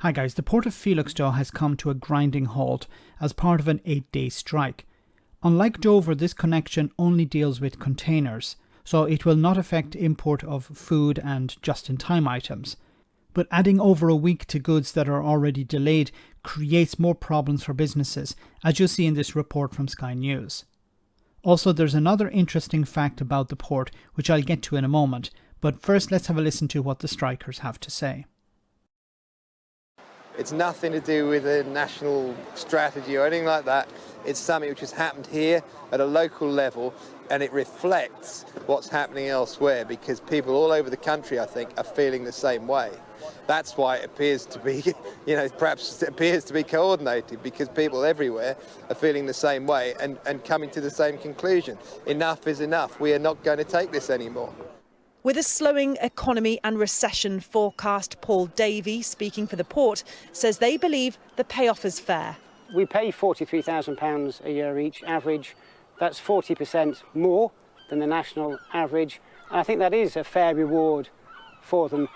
Hi guys, the port of Felixstowe has come to a grinding halt as part of an 8-day strike. Unlike Dover, this connection only deals with containers, so it will not affect import of food and just-in-time items. But adding over a week to goods that are already delayed creates more problems for businesses, as you'll see in this report from Sky News. Also, there's another interesting fact about the port, which I'll get to in a moment, but first let's have a listen to what the strikers have to say. It's nothing to do with a national strategy or anything like that. It's something which has happened here at a local level, and it reflects what's happening elsewhere, because people all over the country, I think, are feeling the same way. That's why it appears to be, perhaps it appears to be coordinated, because people everywhere are feeling the same way and coming to the same conclusion. Enough is enough. We are not going to take this anymore. With a slowing economy and recession forecast, Paul Davey, speaking for the port, says they believe the payoff is fair. We pay £43,000 a year each, average. That's 40% more than the national average. And I think that is a fair reward for them.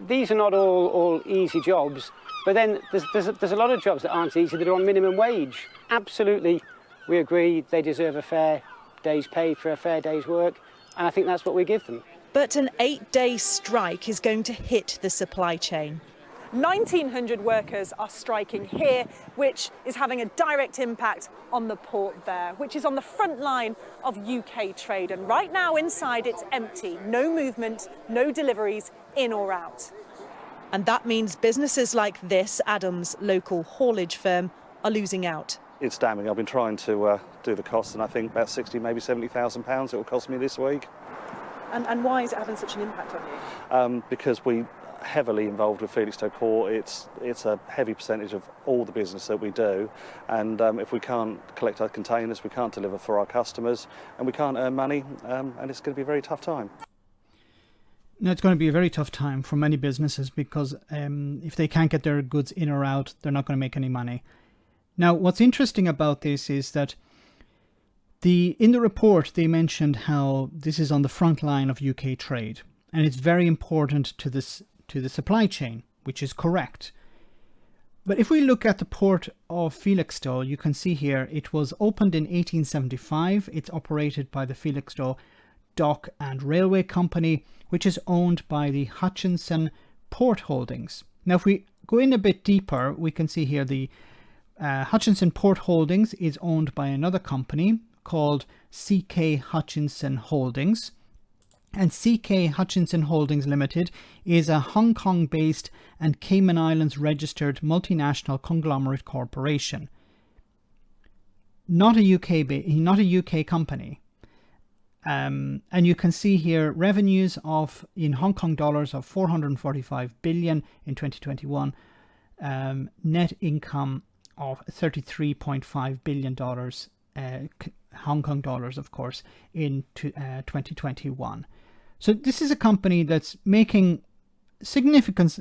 These are not all easy jobs, but then there's a lot of jobs that aren't easy that are on minimum wage. Absolutely, we agree they deserve a fair day's pay for a fair day's work, and I think that's what we give them. But an 8-day strike is going to hit the supply chain. 1,900 workers are striking here, which is having a direct impact on the port there, which is on the front line of UK trade. And right now inside it's empty, no movement, no deliveries in or out. And that means businesses like this, Adams' local haulage firm, are losing out. It's damning. I've been trying to do the costs, and I think about 60, maybe £70,000 it will cost me this week. And why is it having such an impact on you? Because we heavily involved with Felixstowe Port. It's a heavy percentage of all the business that we do, and if we can't collect our containers, we can't deliver for our customers, and we can't earn money, and it's going to be a very tough time. Now, it's going to be a very tough time for many businesses because if they can't get their goods in or out, they're not going to make any money. Now, what's interesting about this is that in the report, they mentioned how this is on the front line of UK trade, and it's very important to the supply chain, which is correct. But if we look at the port of Felixstowe, you can see here it was opened in 1875. It's operated by the Felixstowe Dock and Railway Company, which is owned by the Hutchinson Port Holdings. Now, if we go in a bit deeper, we can see here the Hutchinson Port Holdings is owned by another company called CK Hutchinson Holdings. And CK Hutchinson Holdings Limited is a Hong Kong-based and Cayman Islands registered multinational conglomerate corporation. Not a UK company. And you can see here revenues in Hong Kong dollars of 445 billion in 2021, net income of $33.5 billion Hong Kong dollars, of course, in 2021. So this is a company that's making a significant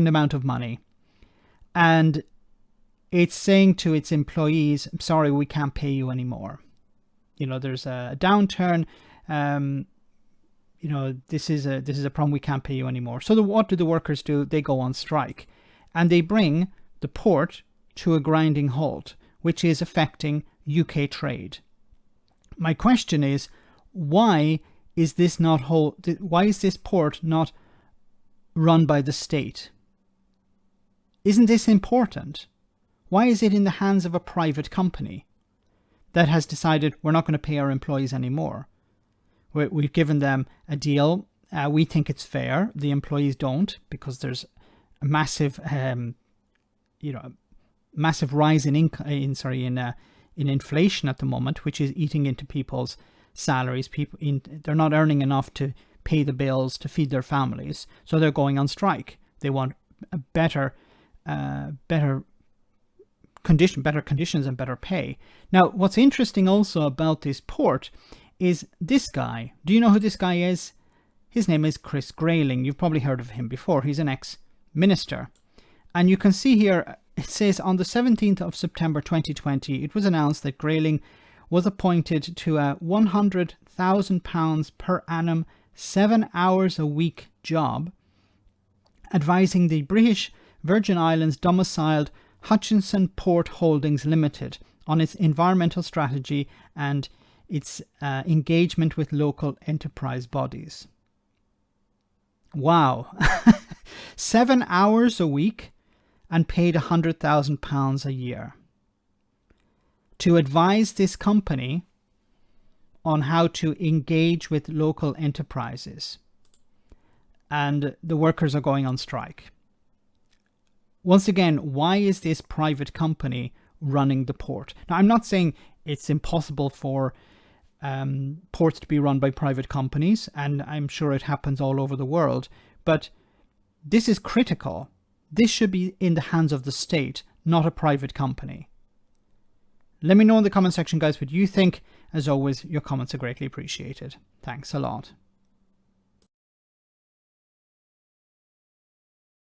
amount of money, and it's saying to its employees, sorry, we can't pay you anymore. There's a downturn. This is a problem. We can't pay you anymore. So what do the workers do? They go on strike, and they bring the port to a grinding halt, which is affecting UK trade. My question is, why is this port not run by the state? Isn't this important? Why is it in the hands of a private company that has decided we're not going to pay our employees anymore? We've given them a deal. We think it's fair. The employees don't, because there's a massive, massive rise in inflation at the moment, which is eating into people's salaries. They're not earning enough to pay the bills to feed their families, so they're going on strike. They want a better conditions and better pay. Now, what's interesting also about this port is this guy. Do you know who this guy is? His name is Chris Grayling. You've probably heard of him before. He's an ex-minister. And you can see here, it says on the 17th of September 2020, it was announced that Grayling was appointed to a £100,000 per annum, 7 hours a week job, advising the British Virgin Islands domiciled Hutchinson Port Holdings Limited on its environmental strategy and its engagement with local enterprise bodies. Wow. 7 hours a week and paid £100,000 a year to advise this company on how to engage with local enterprises. And the workers are going on strike. Once again, why is this private company running the port? Now, I'm not saying it's impossible for ports to be run by private companies, and I'm sure it happens all over the world, but this is critical. This should be in the hands of the state, not a private company. Let me know in the comment section, guys, what you think. As always, your comments are greatly appreciated. Thanks a lot.